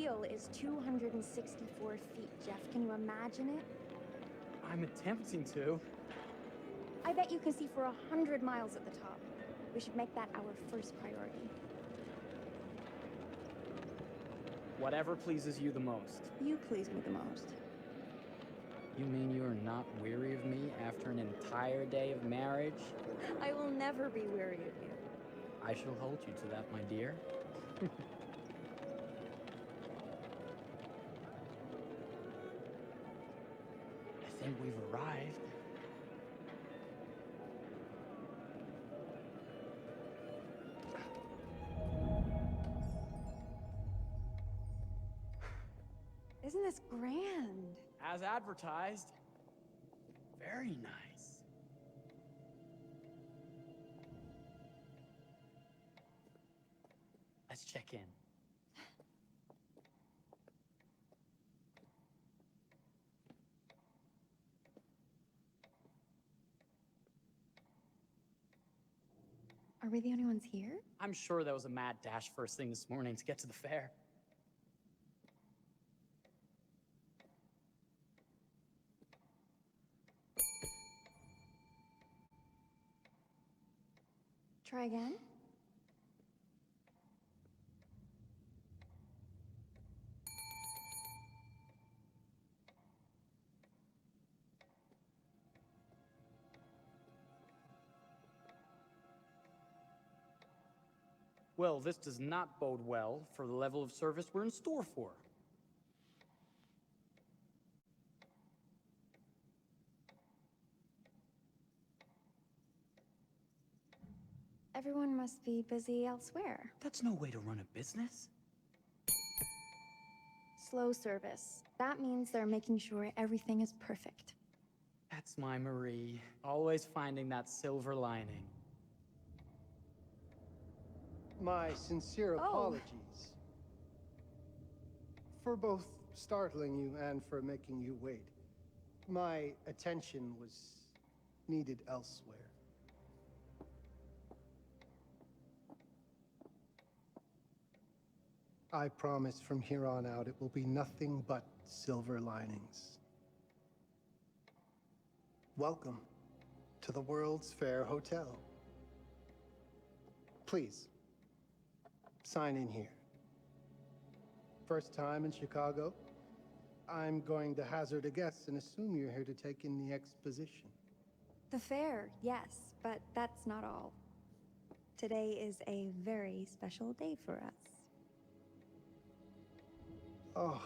wheel is 264 feet, Jeff. Can you imagine it? I'm attempting to. I bet you can see for 100 miles at the top. We should make that our first priority. Whatever pleases you the most. You please me the most. You mean you are not weary of me after an entire day of marriage? I will never be weary of you. I shall hold you to that, my dear. I think we've arrived. Isn't this grand? As advertised. Very nice. Let's check in. Are we the only ones here? I'm sure that was a mad dash first thing this morning to get to the fair. Try again? Well, this does not bode well for the level of service we're in store for. Everyone must be busy elsewhere. That's no way to run a business. Slow service. That means they're making sure everything is perfect. That's my Marie, always finding that silver lining. My sincere apologies for both startling you and for making you wait. My attention was needed elsewhere. I promise from here on out it will be nothing but silver linings. Welcome to the World's Fair Hotel. Please, sign in here. First time in Chicago? I'm going to hazard a guess and assume you're here to take in the exposition. The fair, yes, but that's not all. Today is a very special day for us. Oh,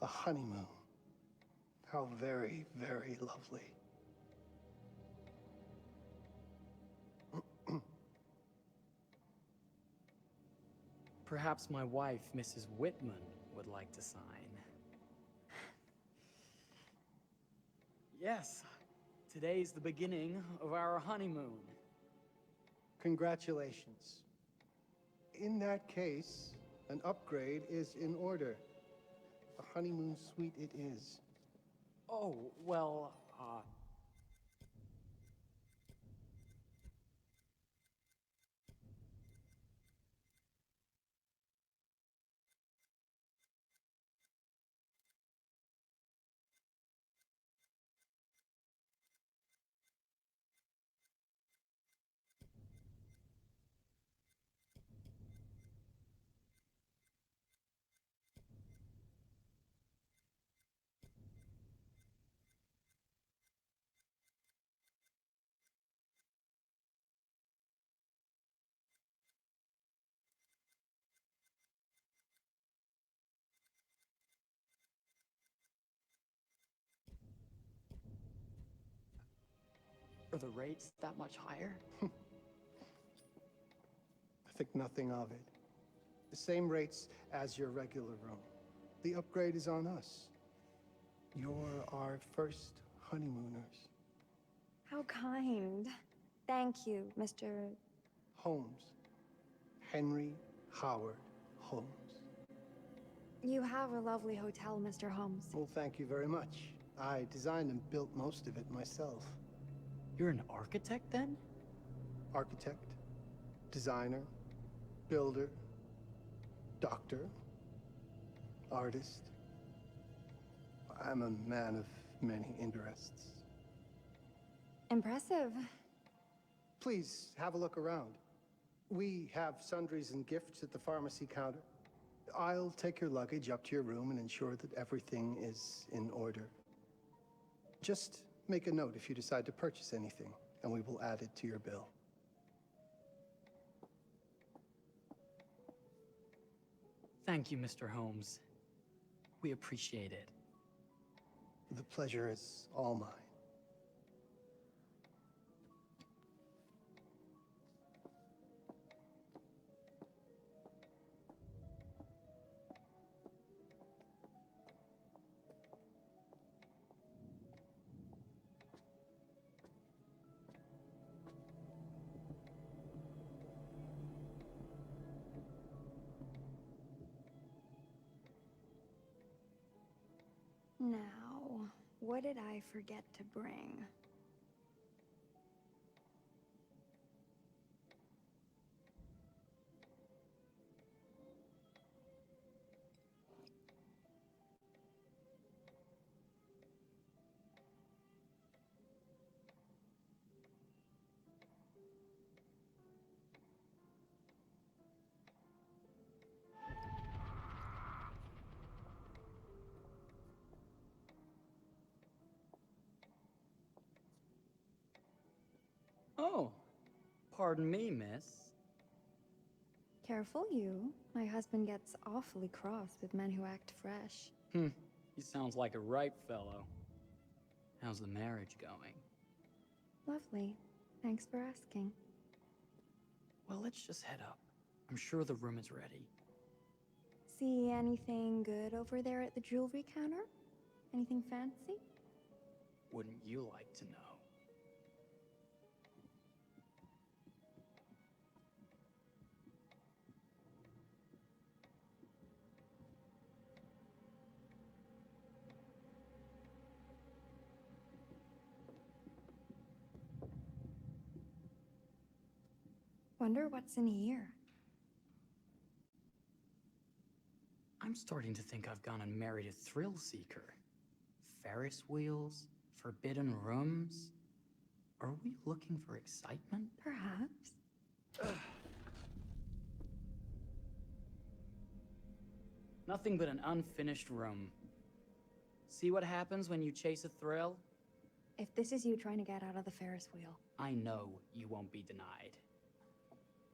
a honeymoon. How very, very lovely. Perhaps my wife, Mrs. Whitman, would like to sign. Yes, today's the beginning of our honeymoon. Congratulations. In that case, an upgrade is in order. A honeymoon suite it is. Oh, well, are the rates that much higher? I think nothing of it. The same rates as your regular room. The upgrade is on us. You're our first honeymooners. How kind. Thank you, Mr. Holmes. Henry Howard Holmes. You have a lovely hotel, Mr. Holmes. Well, thank you very much. I designed and built most of it myself. You're an architect, then? Architect, designer, builder, doctor, artist. I'm a man of many interests. Impressive. Please have a look around. We have sundries and gifts at the pharmacy counter. I'll take your luggage up to your room and ensure that everything is in order. Just make a note if you decide to purchase anything, and we will add it to your bill. Thank you, Mr. Holmes. We appreciate it. The pleasure is all mine. Now, what did I forget to bring? Oh, pardon me, miss. Careful you. My husband gets awfully cross with men who act fresh. He sounds like a ripe fellow. How's the marriage going? Lovely. Thanks for asking. Well, let's just head up. I'm sure the room is ready. See anything good over there at the jewelry counter? Anything fancy? Wouldn't you like to know? Wonder what's in here. I'm starting to think I've gone and married a thrill seeker. Ferris wheels? Forbidden rooms? Are we looking for excitement? Perhaps. Nothing but an unfinished room. See what happens when you chase a thrill? If this is you trying to get out of the Ferris wheel. I know you won't be denied.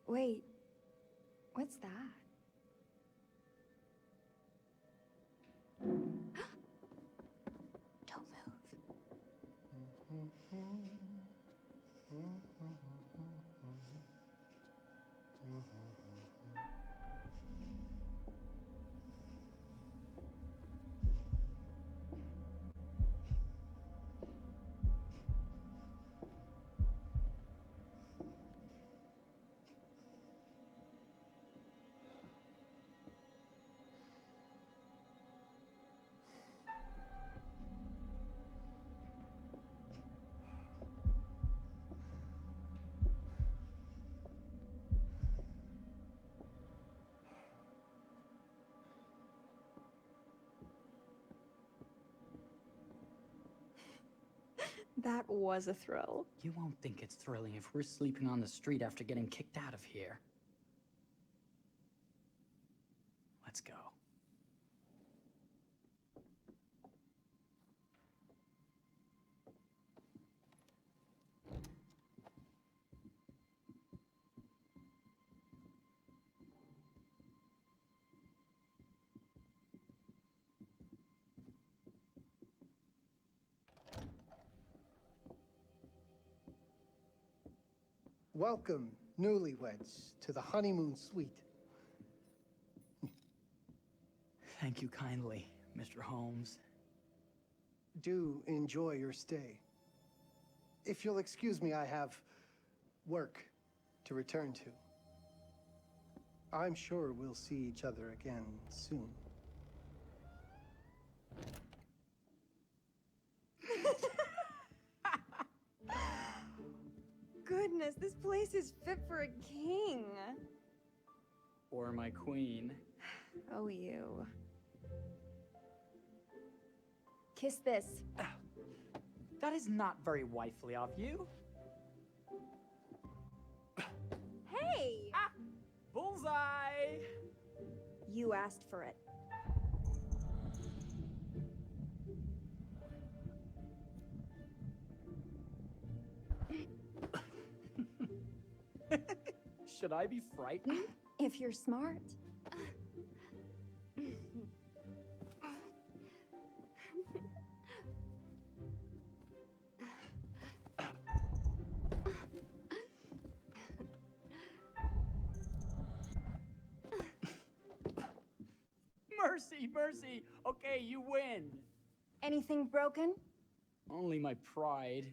Wait, what's that? Don't move. That was a thrill. You won't think it's thrilling if we're sleeping on the street after getting kicked out of here. Let's go. Welcome, newlyweds, to the honeymoon suite. Thank you kindly, Mr. Holmes. Do enjoy your stay. If you'll excuse me, I have work to return to. I'm sure we'll see each other again soon. Goodness, this place is fit for a king. Or my queen. Oh, you. Kiss this. That is not very wifely of you. Hey! Ah! Bullseye! You asked for it. Should I be frightened? If you're smart. Mercy, mercy! Okay, you win. Anything broken? Only my pride.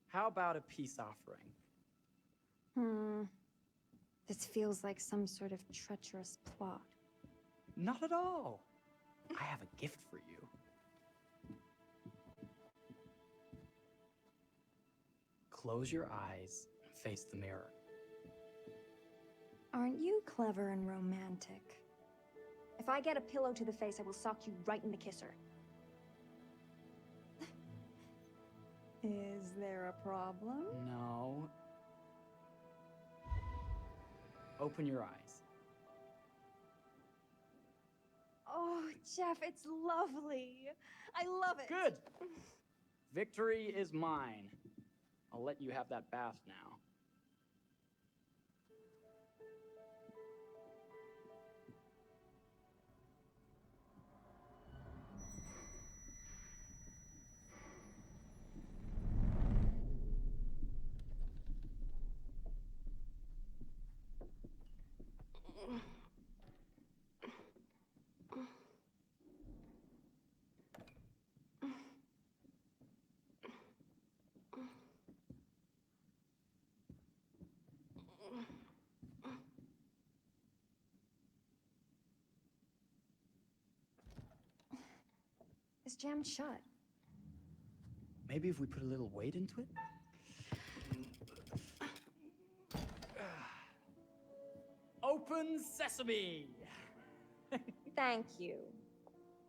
How about a peace offering? This feels like some sort of treacherous plot. Not at all. I have a gift for you. Close your eyes and face the mirror. Aren't you clever and romantic? If I get a pillow to the face, I will sock you right in the kisser. Is there a problem? No. Open your eyes. Oh, Jeff, it's lovely. I love it. Good. Victory is mine. I'll let you have that bath now. It's jammed shut. Maybe if we put a little weight into it? Open sesame! Thank you.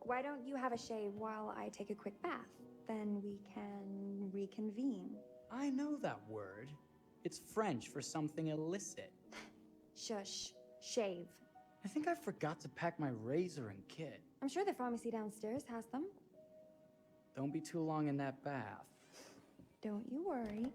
Why don't you have a shave while I take a quick bath? Then we can reconvene. I know that word. It's French for something illicit. Shush. Shave. I think I forgot to pack my razor and kit. I'm sure the pharmacy downstairs has them. Don't be too long in that bath. Don't you worry.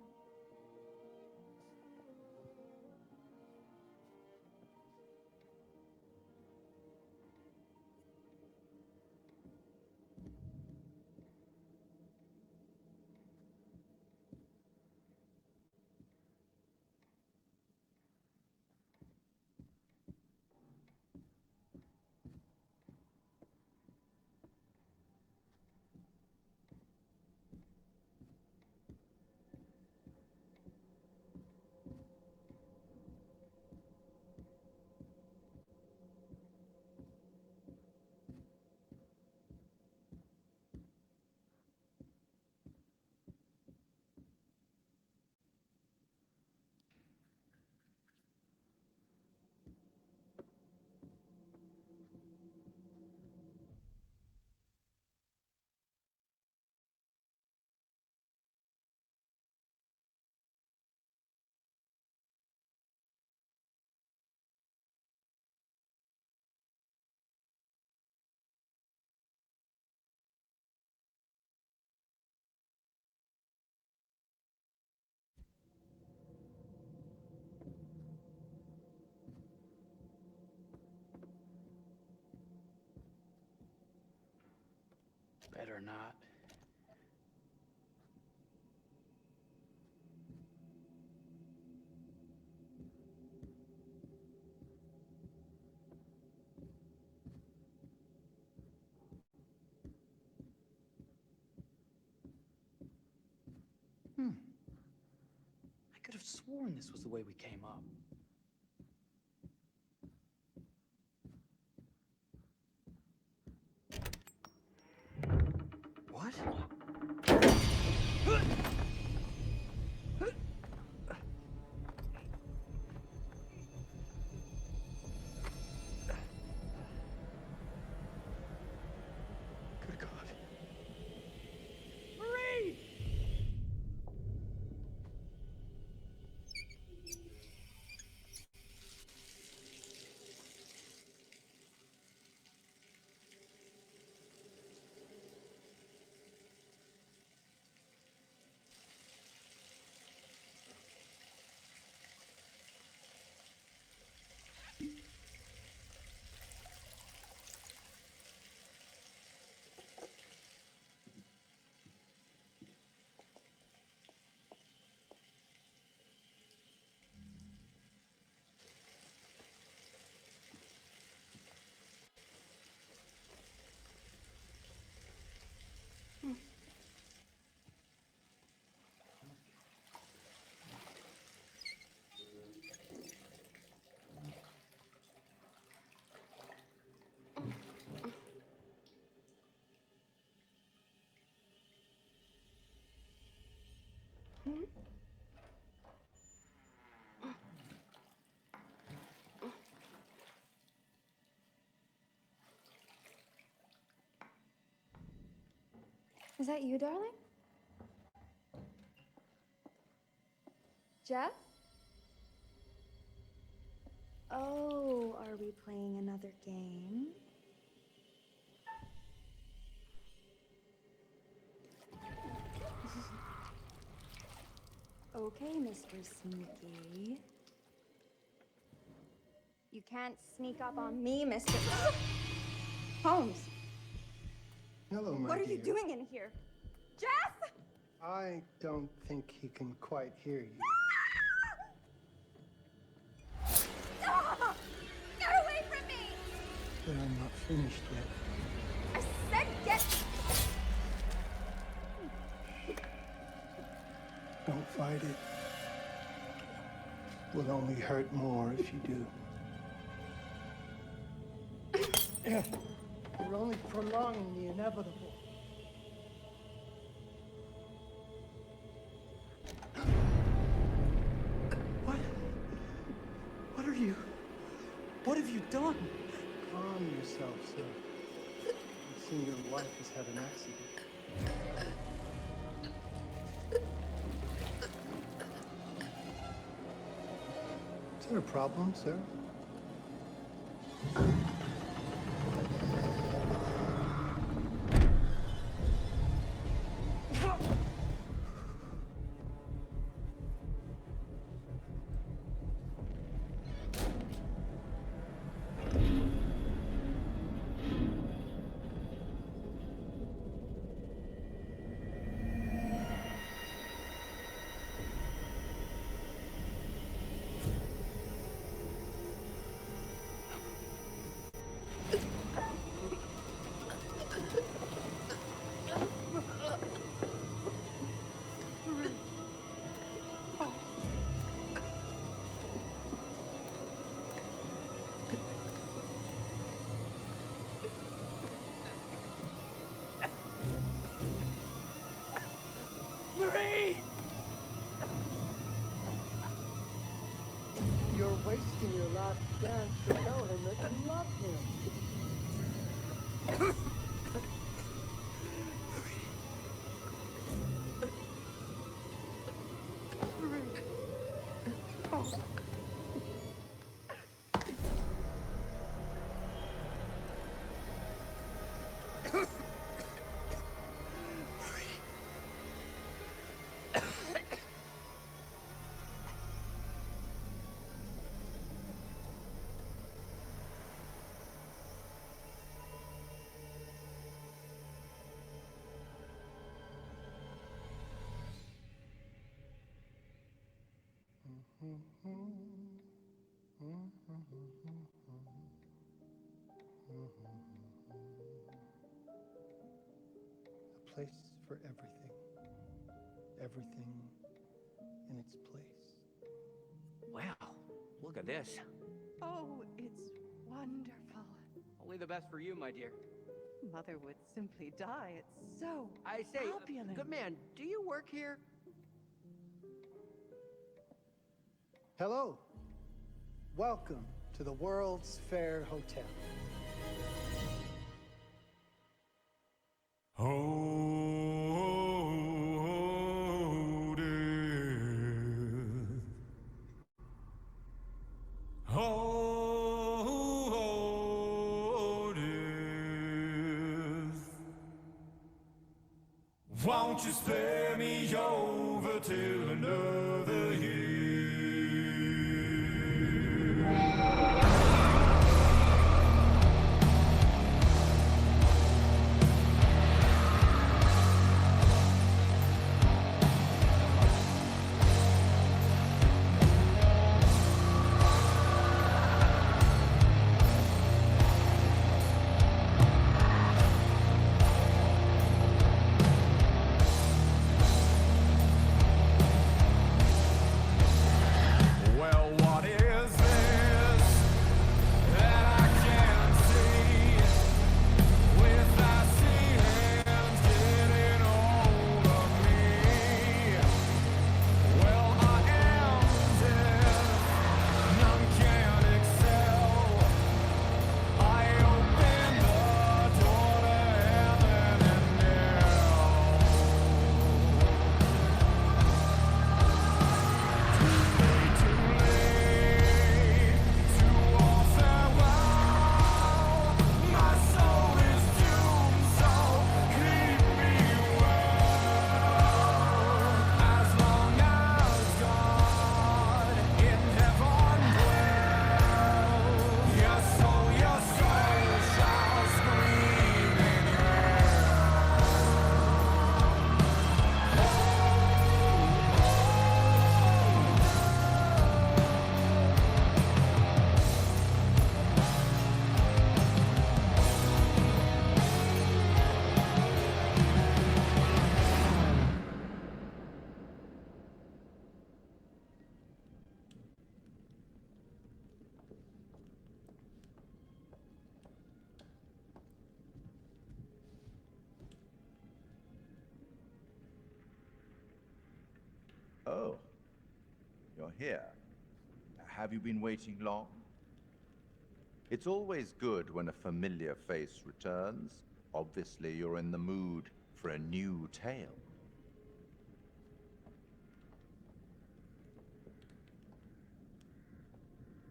Better not. I could have sworn this was the way we came up. What? Is that you, darling? Jeff? Oh, are we playing another game? Okay, Mr. Sneaky. You can't sneak up on me, Mr. Holmes. Hello, my What are you dear. doing in here? Jeff! I don't think he can quite hear you. Stop! Get away from me! But I'm not finished yet. I said get... Don't fight it. Will only hurt more if you do. You're only prolonging the inevitable. What are you? What have you done? Calm yourself, sir. I've seen your wife has had an accident. Is there a problem, sir? Marie! You're wasting your last chance to tell him that you love him. A place for everything. Everything in its place. Wow, look at this. Oh, it's wonderful. Only the best for you, my dear. Mother would simply die. It's so I say, opulent. good man, do you work here? Hello. Welcome to the World's Fair Hotel. Oh, death. Oh, death. Won't you spare me over till another year? here. Have you been waiting long? It's always good when a familiar face returns. Obviously, you're in the mood for a new tale.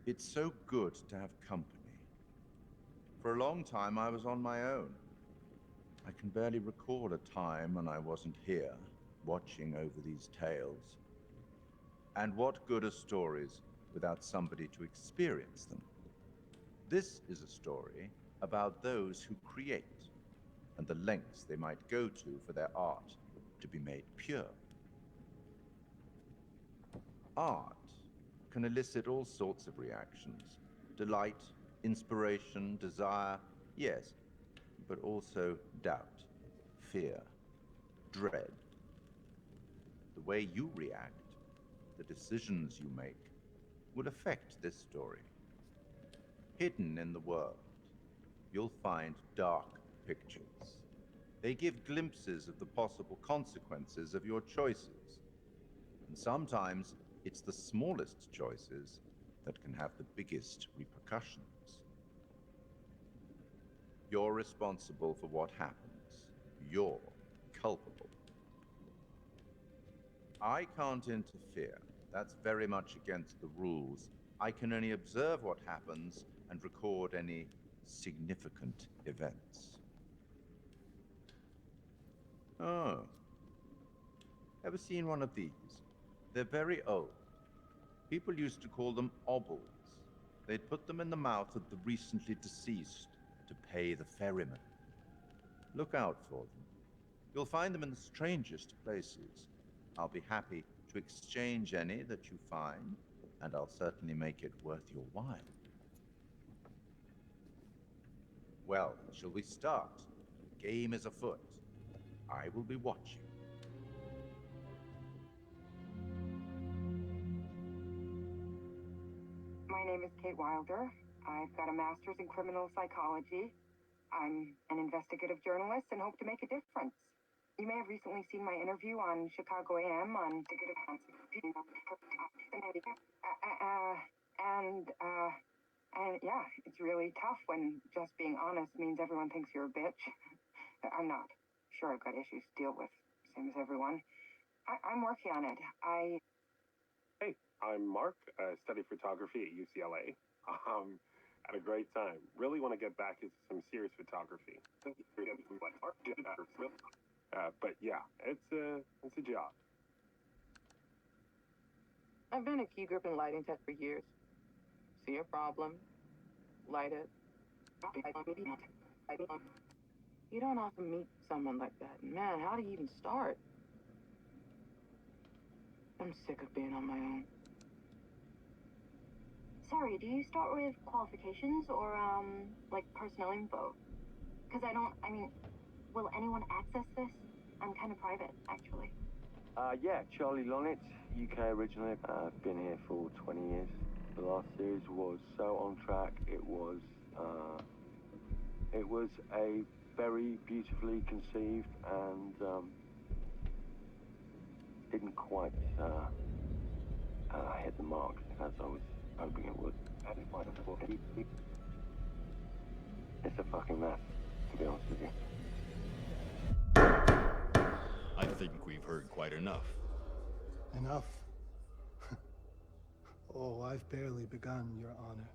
It's so good to have company. For a long time, I was on my own. I can barely recall a time when I wasn't here, watching over these tales. And what good are stories without somebody to experience them? This is a story about those who create, and the lengths they might go to for their art to be made pure. Art can elicit all sorts of reactions. Delight, inspiration, desire, yes, but also doubt, fear, dread. The way you react, the decisions you make, will affect this story. Hidden in the world, you'll find dark pictures. They give glimpses of the possible consequences of your choices. And sometimes it's the smallest choices that can have the biggest repercussions. You're responsible for what happens. You're culpable. I can't interfere. That's very much against the rules. I can only observe what happens and record any significant events. Oh. Ever seen one of these? They're very old. People used to call them obols. They'd put them in the mouth of the recently deceased to pay the ferryman. Look out for them. You'll find them in the strangest places. I'll be happy to exchange any that you find, and I'll certainly make it worth your while. Well, shall we start? The game is afoot. I will be watching. My name is Kate Wilder. I've got a master's in criminal psychology. I'm an investigative journalist and hope to make a difference. You may have recently seen my interview on Chicago AM on and yeah, it's really tough when just being honest means everyone thinks you're a bitch. I'm not. Sure, I've got issues to deal with, same as everyone. I'm working on it. Hey, I'm Mark. I study photography at UCLA. Had a great time. Really want to get back into some serious photography. But yeah, it's a job. I've been a key grip and lighting tech for years. See a problem, light it. You don't often meet someone like that. Man, how do you even start? I'm sick of being on my own. Sorry, do you start with qualifications or, like personnel info? Because will anyone access this? I'm kind of private, actually. Yeah, Charlie Lonitz, UK originally. I've been here for 20 years. The last series was so on track. It was a very beautifully conceived and didn't quite hit the mark as I was hoping it would. It's a fucking mess, to be honest with you. I think we've heard quite enough. Enough? Oh, I've barely begun, Your Honor.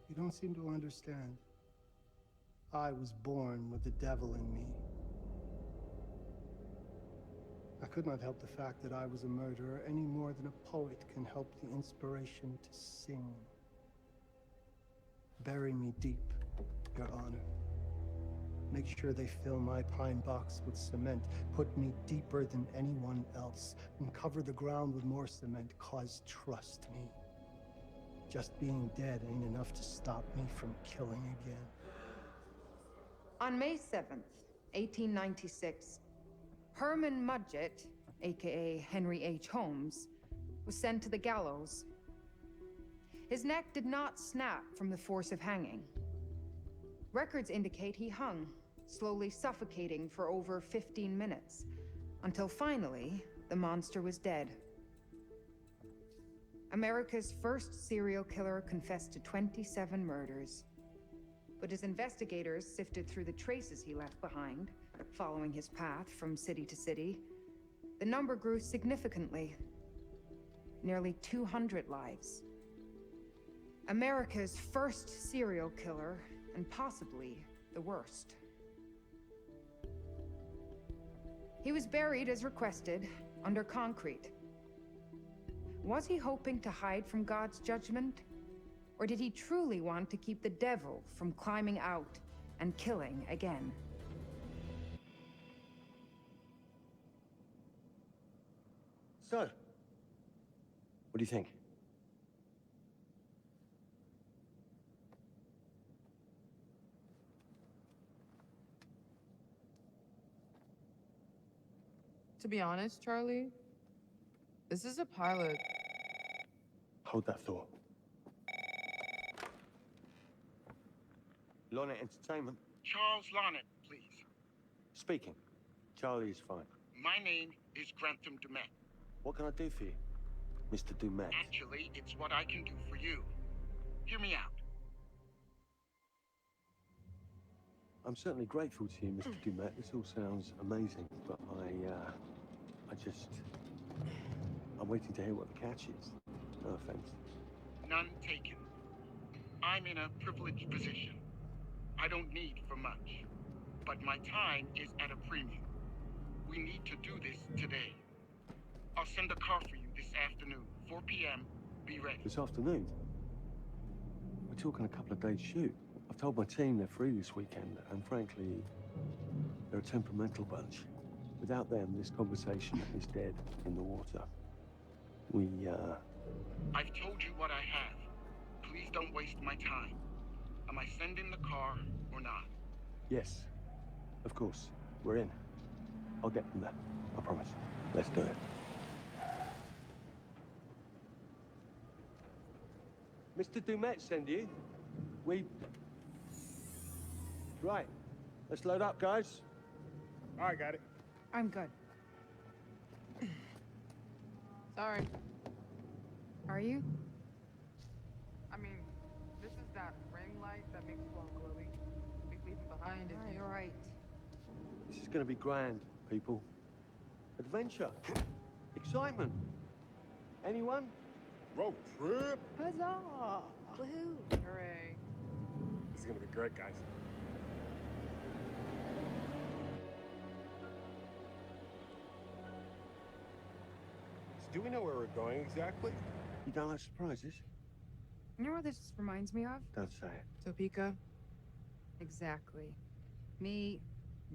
You don't seem to understand. I was born with the devil in me. I could not help the fact that I was a murderer any more than a poet can help the inspiration to sing. Bury me deep, Your Honor. Make sure they fill my pine box with cement. Put me deeper than anyone else. And cover the ground with more cement, 'cause trust me, just being dead ain't enough to stop me from killing again. On May 7th, 1896, Herman Mudgett, aka Henry H. Holmes, was sent to the gallows. His neck did not snap from the force of hanging. Records indicate he hung, slowly suffocating for over 15 minutes, until finally, the monster was dead. America's first serial killer confessed to 27 murders. But as investigators sifted through the traces he left behind, following his path from city to city, the number grew significantly. Nearly 200 lives. America's first serial killer, and possibly the worst. He was buried as requested, under concrete. Was he hoping to hide from God's judgment? Or did he truly want to keep the devil from climbing out and killing again? So, what do you think? To be honest, Charlie, this is a pilot. Hold that thought. Lonnet Entertainment. Charles Lonnet, please. Speaking. Charlie is fine. My name is Grantham Dumet. What can I do for you, Mr. Dumet? Actually, it's what I can do for you. Hear me out. I'm certainly grateful to you, Mr. Dumet. This all sounds amazing, but I'm waiting to hear what the catch is. No offense. None taken. I'm in a privileged position. I don't need for much, but my time is at a premium. We need to do this today. I'll send a car for you this afternoon, 4 p.m. Be ready. This afternoon? We're talking a couple of days shoot. I've told my team they're free this weekend, and frankly, they're a temperamental bunch. Without them, this conversation is dead in the water. I've told you what I have. Please don't waste my time. Am I sending the car or not? Yes, of course. We're in. I'll get them there. I promise. Let's do it. Mr. Dumet send you? Right. Let's load up, guys. I got it. I'm good. Sorry. Are you? I mean, this is that ring light that makes you all glowy. We leave it behind if you... All right. This is gonna be grand, people. Adventure. Excitement. Anyone? Road trip. Huzzah! Woohoo! Hooray. This is gonna be great, guys. So do we know where we're going exactly? You don't like surprises? You know what this reminds me of? Don't say it. Topeka? Exactly. Me,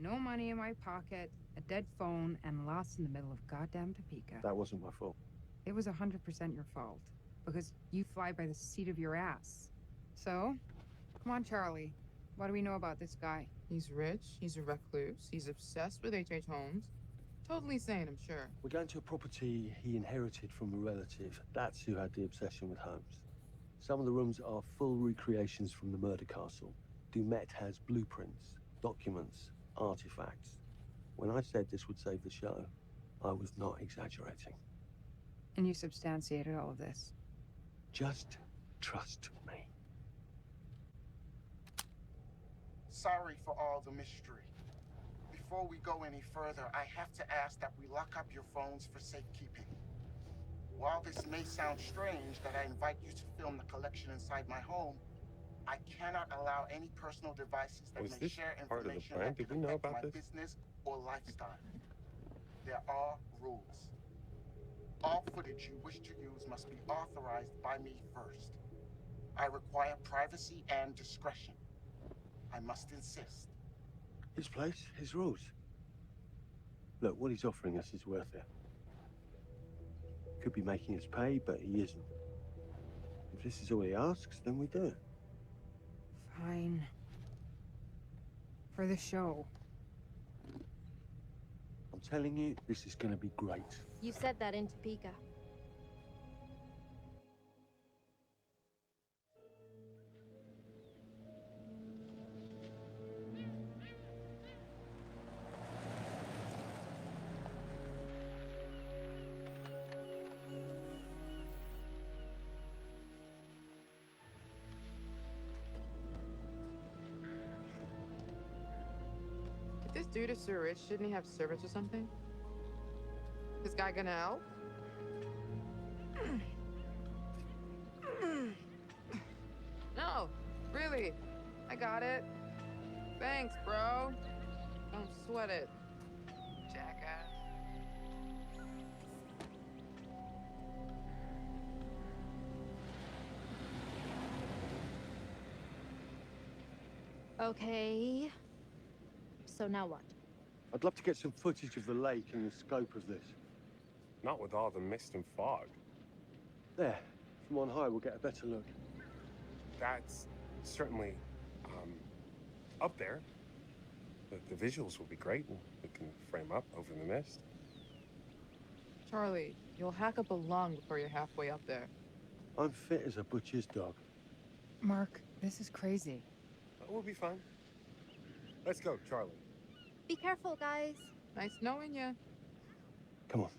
no money in my pocket, a dead phone, and lost in the middle of goddamn Topeka. That wasn't my fault. It was 100% your fault. Because you fly by the seat of your ass. So, come on, Charlie. What do we know about this guy? He's rich, he's a recluse, he's obsessed with H.H. Holmes. Totally sane, I'm sure. We're going to a property he inherited from a relative. That's who had the obsession with Holmes. Some of the rooms are full recreations from the murder castle. Dumet has blueprints, documents, artifacts. When I said this would save the show, I was not exaggerating. And you substantiated all of this? Just trust me. Sorry for all the mystery. Before we go any further, I have to ask that we lock up your phones for safekeeping. While this may sound strange that I invite you to film the collection inside my home, I cannot allow any personal devices that Was may this share part of the information plan? that Did could we know affect about my this? business or lifestyle. There are rules. All footage you wish to use must be authorized by me first. I require privacy and discretion. I must insist. His place, his rules. Look, what he's offering us is worth it. Could be making us pay, but he isn't. If this is all he asks, then we do it. Fine. For the show. I'm telling you, this is gonna be great. You said that in Topeka. dude is so rich, shouldn't he have servants or something? This guy gonna help? No, really. I got it. Thanks, bro. Don't sweat it. Jackass. Okay. So now what? I'd love to get some footage of the lake and the scope of this. Not with all the mist and fog. There, from on high, we'll get a better look. That's certainly, up there. The visuals will be great, and we can frame up over the mist. Charlie, you'll hack up a lung before you're halfway up there. I'm fit as a butcher's dog. Mark, this is crazy. We'll be fine. Let's go, Charlie. Be careful, guys. Nice knowing you. Come on.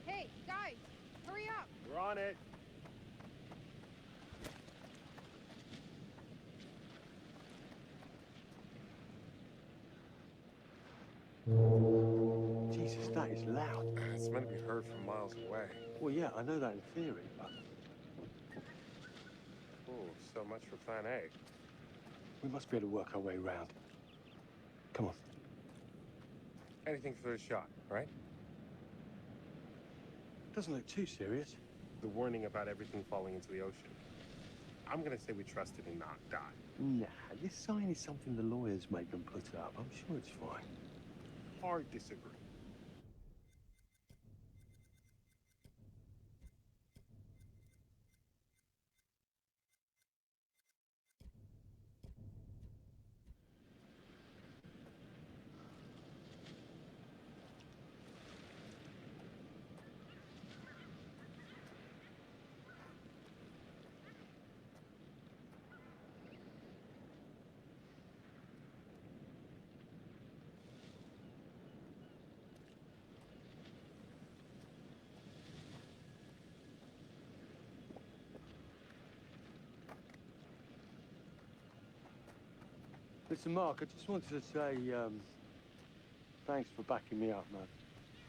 Hey, guys, hurry up! We're on it. Jesus, that is loud. It's meant to be heard from miles away. Well, yeah, I know that in theory, but Ooh, so much for Plan A. we must be able to work our way around. Come on. Anything for the shot, right? Doesn't look too serious. The warning about everything falling into the ocean. I'm gonna say we trust it and not die. Nah, this sign is something the lawyers make them put up. I'm sure it's fine. Hard disagree. Listen, Mark, I just wanted to say, thanks for backing me up, man.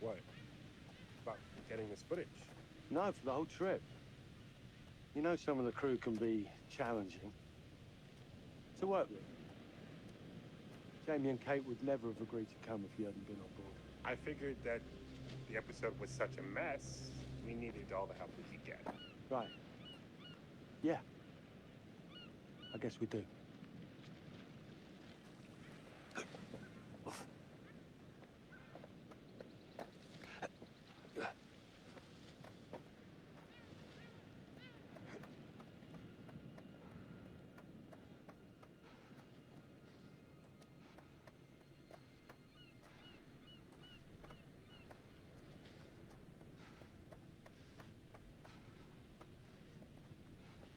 What? About getting this footage? No, for the whole trip. You know some of the crew can be challenging to work with. Jamie and Kate would never have agreed to come if you hadn't been on board. I figured that the episode was such a mess, we needed all the help we could get. Right. Yeah. I guess we do.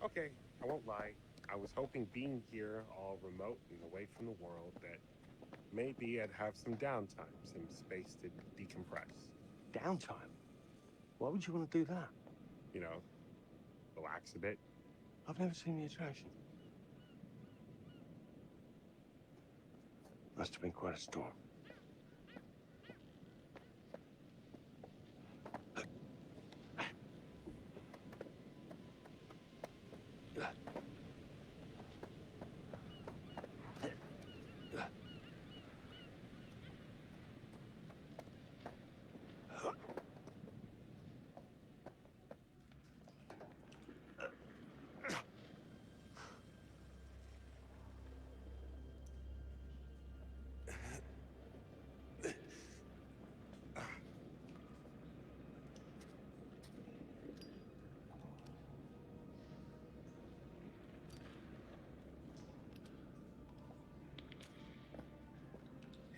Okay, I won't lie. I was hoping being here, all remote and away from the world, that maybe I'd have some downtime, some space to decompress. Downtime? Why would you want to do that? You know, relax a bit. I've never seen the attraction. Must have been quite a storm.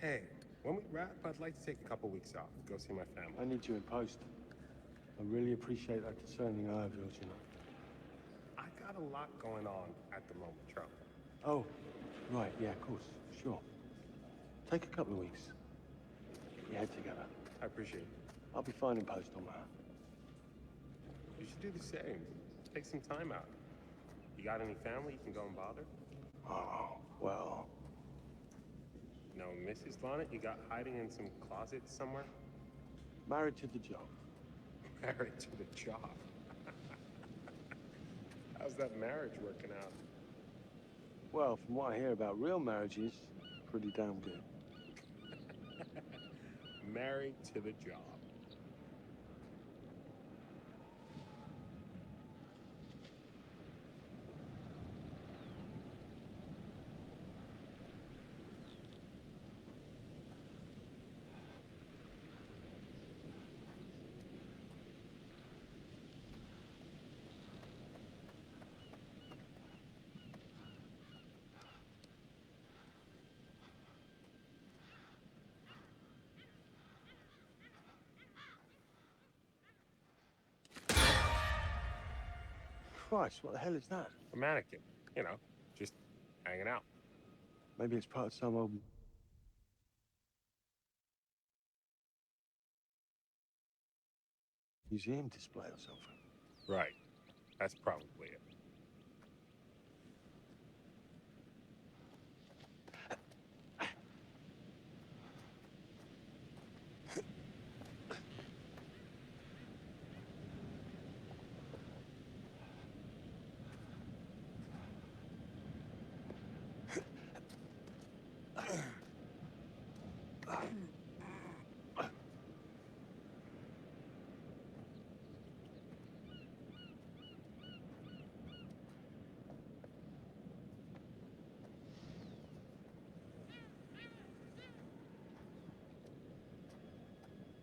Hey, when we wrap, I'd like to take a couple weeks off, go see my family. I need you in post. I really appreciate that discerning eye of yours, you know. I got a lot going on at the moment, Charlie. Oh, right, yeah, of course, sure. Take a couple of weeks. Get your head together. I appreciate it. I'll be fine in post on that. You should do the same. Take some time out. You got any family you can go and bother? Oh, well. No, Mrs. Lonnet, you got hiding in some closet somewhere? Married to the job. Married to the job. How's that marriage working out? Well, from what I hear about real marriages, pretty damn good. Married to the job. Christ, what the hell is that? A mannequin, you know, just hanging out. Maybe it's part of some old... museum display or something. Right. That's probably it.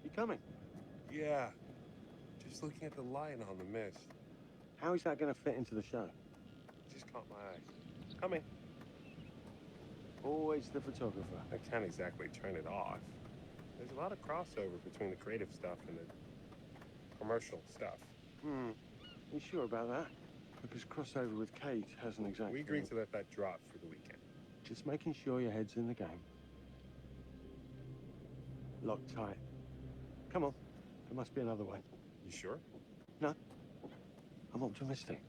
You coming? Yeah. Just looking at the light on the mist. How is that going to fit into the show? Just caught my eye. Coming. Always the photographer. I can't exactly turn it off. There's a lot of crossover between the creative stuff and the commercial stuff. You sure about that? Because crossover with Kate hasn't exactly... We agreed to let that drop for the weekend. Just making sure your head's in the game. Locked tight. Come on. There must be another way. You sure? No. I'm optimistic.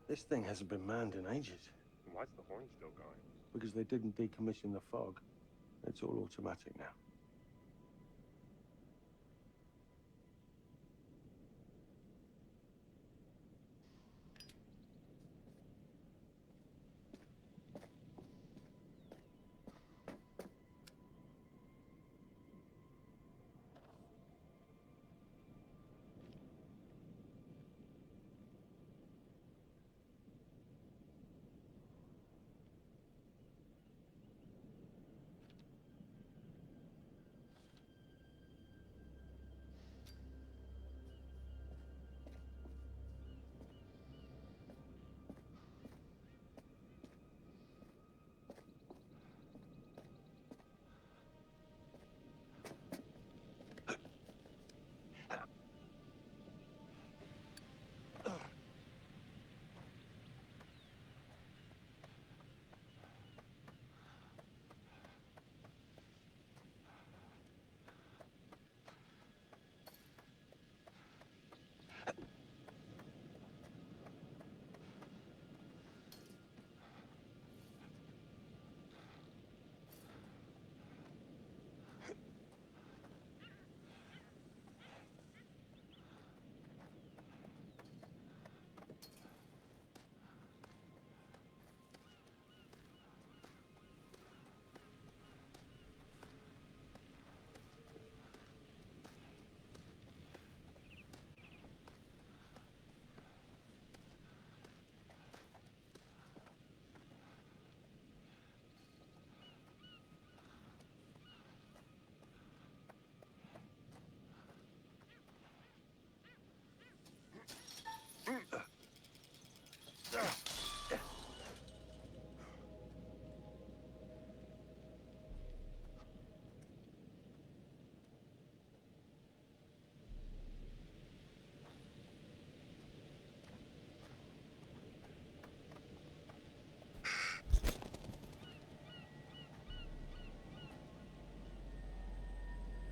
This thing hasn't been manned in ages. Why's the horn still going? Because they didn't decommission the fog. It's all automatic now.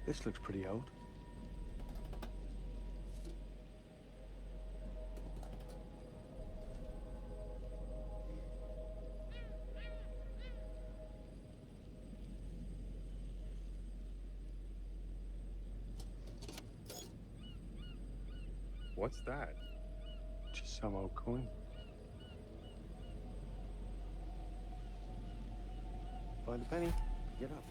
This looks pretty old. What's that? Just some old coin. Find a penny, get up.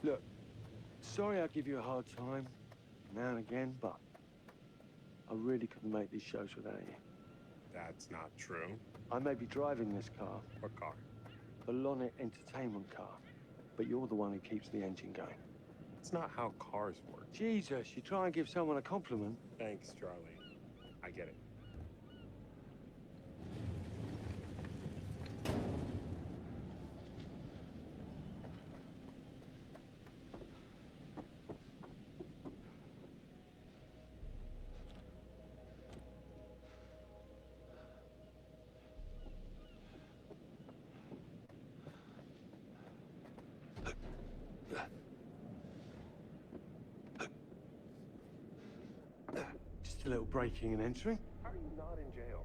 Look, sorry I give you a hard time now and again, but I really couldn't make these shows without you. That's not true. I may be driving this car. What car? The Lonnet Entertainment car. But you're the one who keeps the engine going. It's not how cars work. Jesus, you try and give someone a compliment. Thanks, Charlie. I get it. Just a little breaking and entering. How are you not in jail?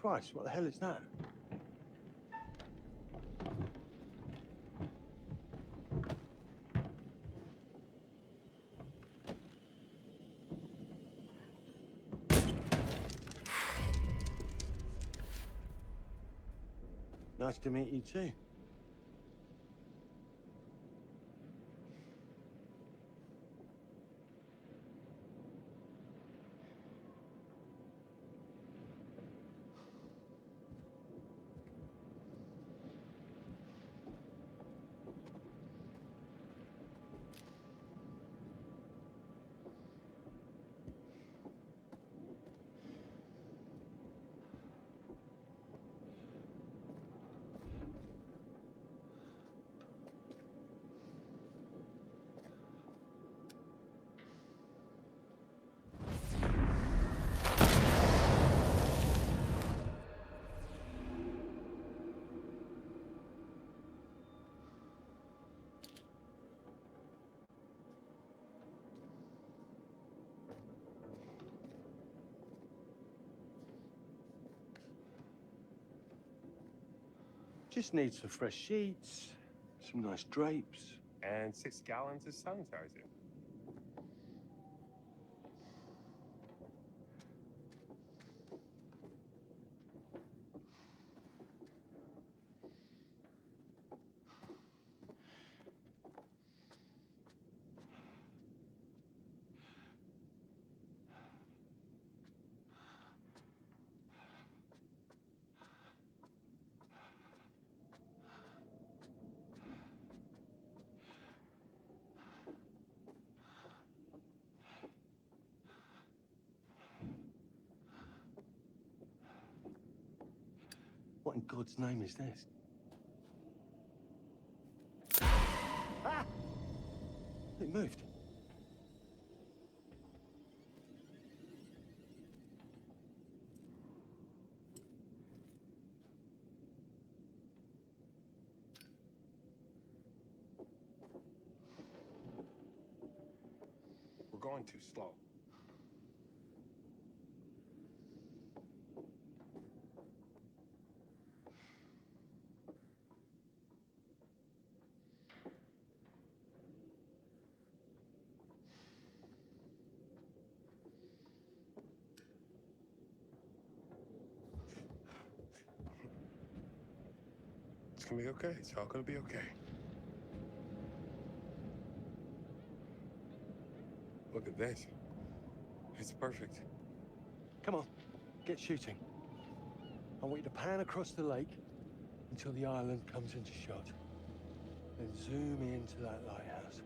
Christ, what the hell is that? Nice to meet you too. Just need some fresh sheets, some nice drapes. And 6 gallons of sanitizer. What in God's name is this? Ah! It moved. We're going too slow. It's gonna be okay. It's all gonna be okay. Look at this. It's perfect. Come on, get shooting. I want you to pan across the lake until the island comes into shot. Then zoom into that lighthouse.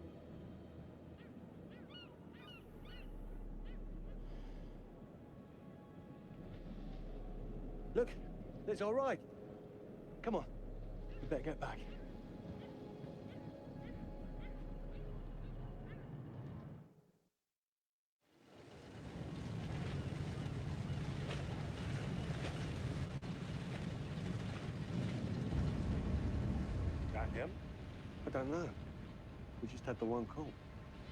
Look, it's all right. Come on, we better get back. Got him? I don't know. We just had the one call.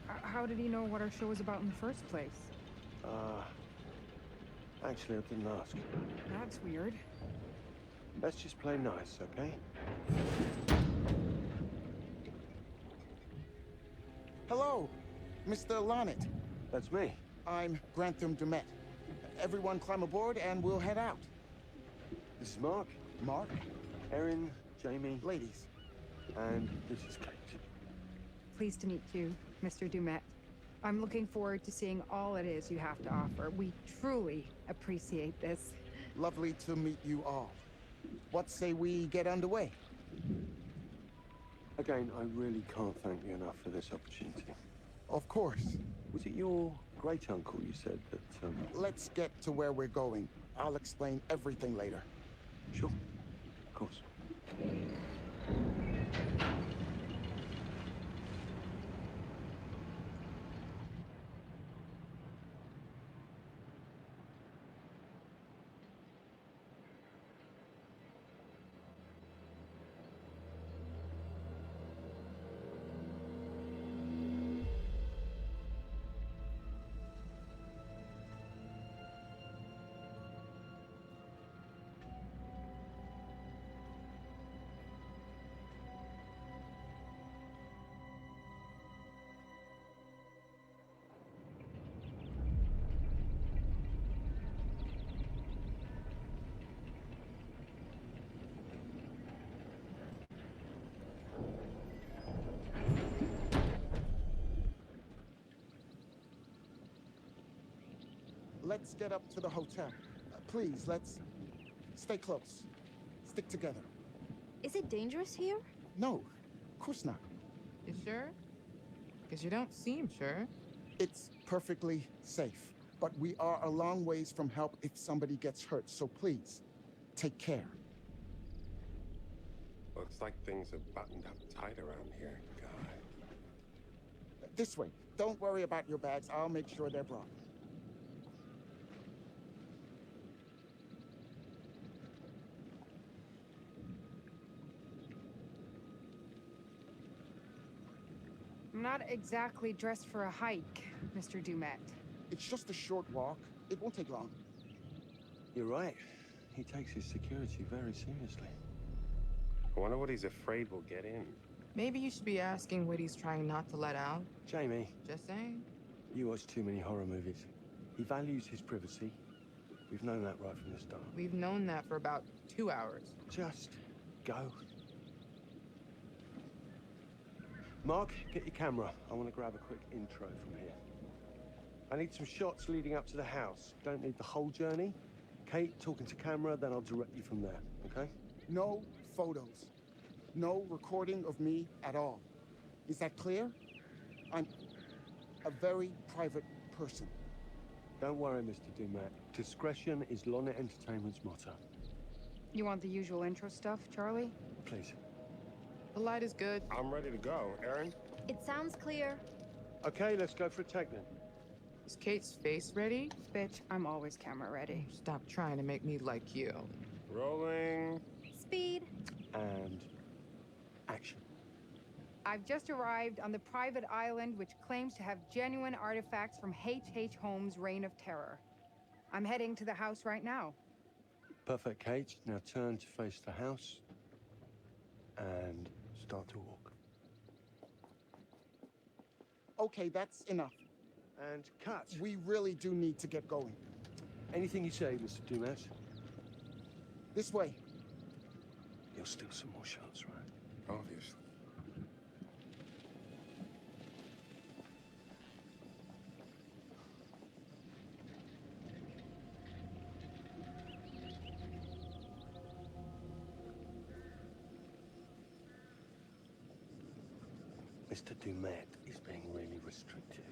How did he know what our show was about in the first place? Actually, I didn't ask. That's weird. Let's just play nice, okay? Hello, Mr. Lonnet. That's me. I'm Grantham Dumet. Everyone climb aboard and we'll head out. This is Mark. Mark? Erin, Jamie. Ladies. And this is Kate. Pleased to meet you, Mr. Dumet. I'm looking forward to seeing all it is you have to offer. We truly appreciate this. Lovely to meet you all. What say we get underway? Again, I really can't thank you enough for this opportunity. Of course. Was it your great-uncle you said that, Let's get to where we're going. I'll explain everything later. Sure. Of course. Let's get up to the hotel. Please, let's stay close. Stick together. Is it dangerous here? No, of course not. You sure? Because you don't seem sure. It's perfectly safe. But we are a long ways from help if somebody gets hurt, so please, take care. Looks like things are buttoned up tight around here. God. This way. Don't worry about your bags. I'll make sure they're brought. I'm not exactly dressed for a hike, Mr. Dumet. It's just a short walk. It won't take long. You're right. He takes his security very seriously. I wonder what he's afraid will get in. Maybe you should be asking what he's trying not to let out. Jamie. Just saying. You watch too many horror movies. He values his privacy. We've known that right from the start. We've known that for about 2 hours. Just go. Mark, get your camera. I want to grab a quick intro from here. I need some shots leading up to the house. Don't need the whole journey. Kate, talking to camera, then I'll direct you from there, okay? No photos. No recording of me at all. Is that clear? I'm a very private person. Don't worry, Mr. Dumet. Discretion is Lonnet Entertainment's motto. You want the usual intro stuff, Charlie? Please. The light is good. I'm ready to go. Erin? It sounds clear. Okay, let's go for a take then. Is Kate's face ready? Bitch, I'm always camera ready. Stop trying to make me like you. Rolling. Speed. And action. I've just arrived on the private island which claims to have genuine artifacts from H.H. Holmes' Reign of Terror. I'm heading to the house right now. Perfect, Kate. Now turn to face the house and start to walk. Okay, that's enough. And cut. We really do need to get going. Anything you say, Mr. Dumet. This way. You'll steal some more shots, right? Obviously. Mr. Dumet is being really restrictive.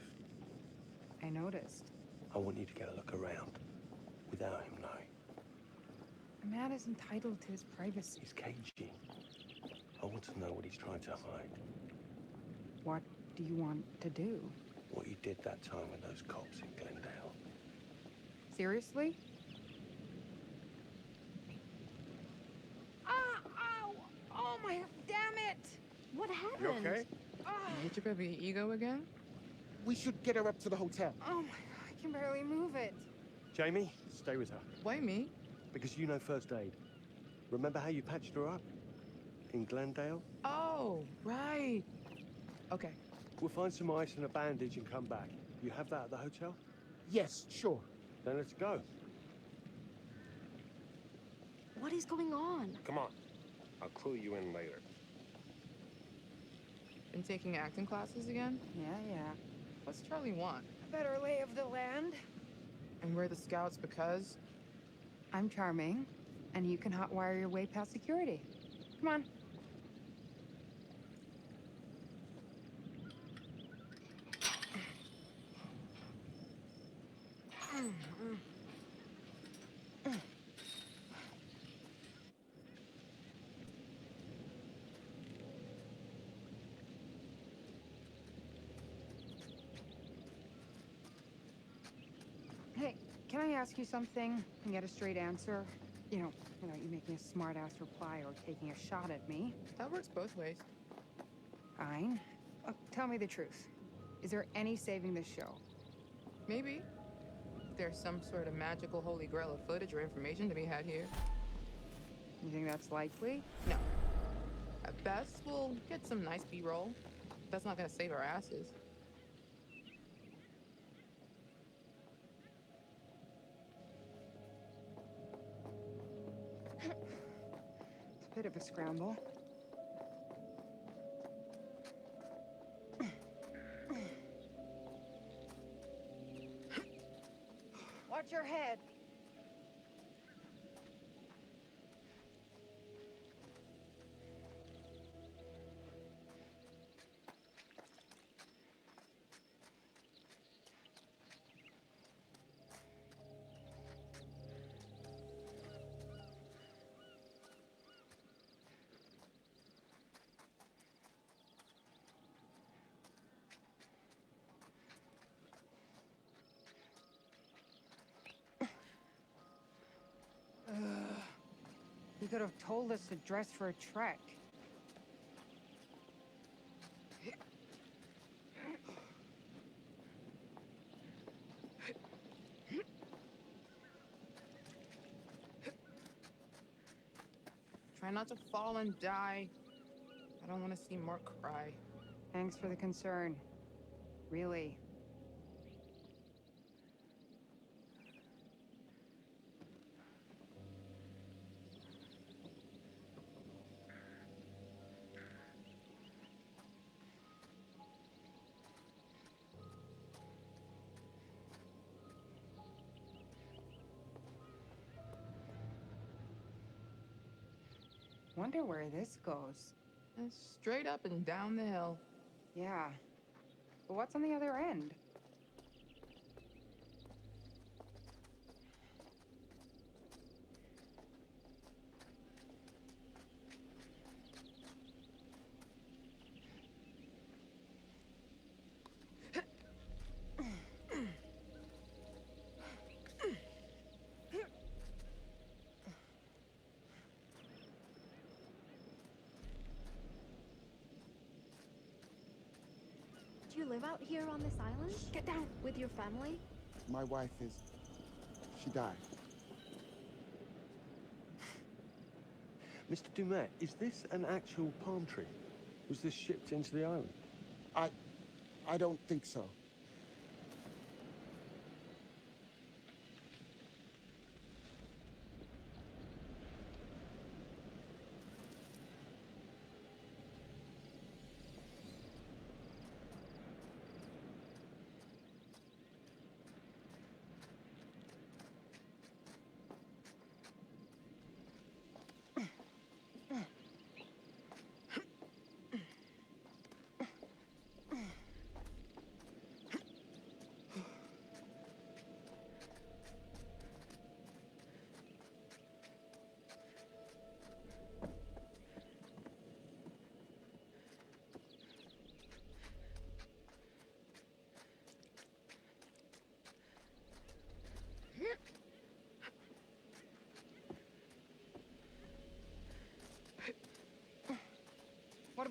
I noticed. I want you to get a look around without him knowing. A man is entitled to his privacy. He's cagey. I want to know what he's trying to hide. What do you want to do? What you did that time with those cops in Glendale. Seriously? Ah! Ow! Oh my... Damn it! What happened? You okay? You hit your baby ego again? We should get her up to the hotel. Oh my God, I can barely move it. Jamie, stay with her. Why me? Because you know first aid. Remember how you patched her up? In Glendale? Oh, right. Okay. We'll find some ice and a bandage and come back. You have that at the hotel? Yes, sure. Then let's go. What is going on? Come on. I'll clue you in later. Been taking acting classes again? Yeah. What's Charlie want? A better lay of the land. And we're the scouts because? I'm charming, and you can hotwire your way past security. Come on. Hey, can I ask you something and get a straight answer? You know, without you making a smart-ass reply or taking a shot at me. That works both ways. Fine. Tell me the truth. Is there any saving this show? Maybe. There's some sort of magical holy grail of footage or information to be had here. You think that's likely? No. At best, we'll get some nice B-roll. That's not gonna save our asses. It's a bit of a scramble. Watch your head. You could have told us to dress for a trek. Try not to fall and die. I don't want to see Mark cry. Thanks for the concern. Really. Wonder where this goes. It's straight up and down the hill. Yeah. But what's on the other end? Do you live out here on this island? Get down. With your family? My wife she died. Mr. Dumet, is this an actual palm tree? Was this shipped into the island? I don't think so.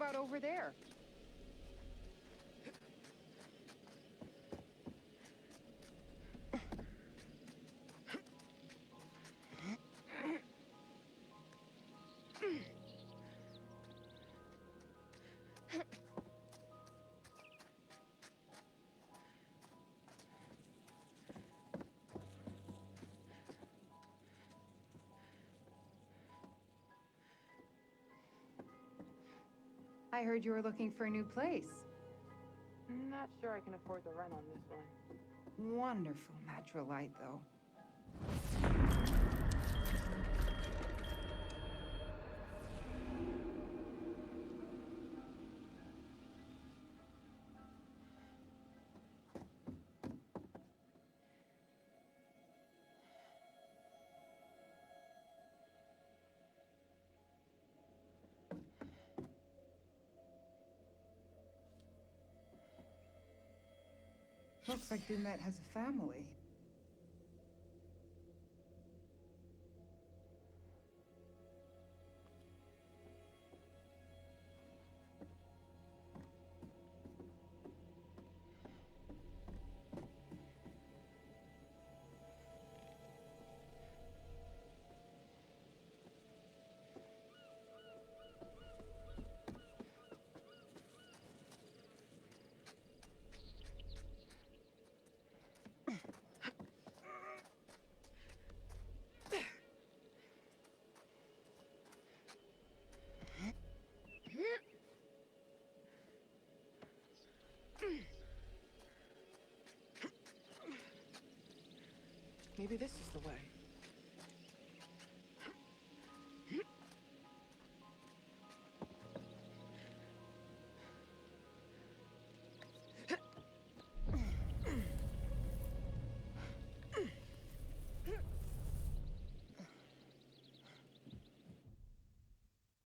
about over there? I heard you were looking for a new place. I'm not sure I can afford the rent on this one. Wonderful natural light, though. Looks like Dumet has a family. Maybe this is the way.